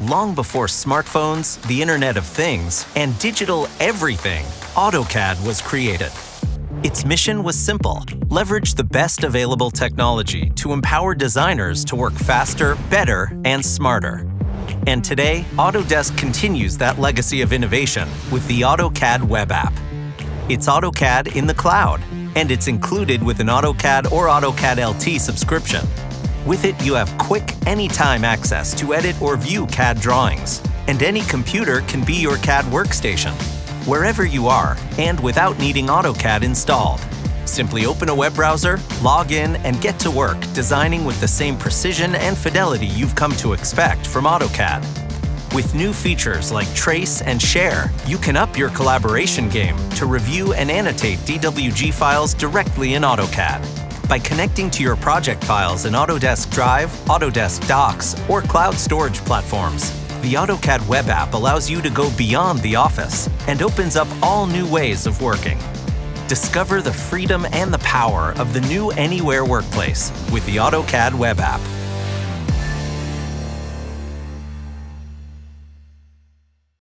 Long before smartphones, the Internet of Things, and digital everything, AutoCAD was created. Its mission was simple: leverage the best available technology to empower designers to work faster, better, and smarter. And today, Autodesk continues that legacy of innovation with the AutoCAD web app. It's AutoCAD in the cloud, and it's included with an AutoCAD or AutoCAD LT subscription. With it, you have quick, anytime access to edit or view CAD drawings, and any computer can be your CAD workstation, wherever you are, and without needing AutoCAD installed. Simply open a web browser, log in, and get to work designing with the same precision and fidelity you've come to expect from AutoCAD. With new features like Trace and Share, you can up your collaboration game to review and annotate DWG files directly in AutoCAD. By connecting to your project files in Autodesk Drive, Autodesk Docs, or cloud storage platforms, the AutoCAD web app allows you to go beyond the office and opens up all new ways of working. Discover the freedom and the power of the new Anywhere workplace with the AutoCAD web app.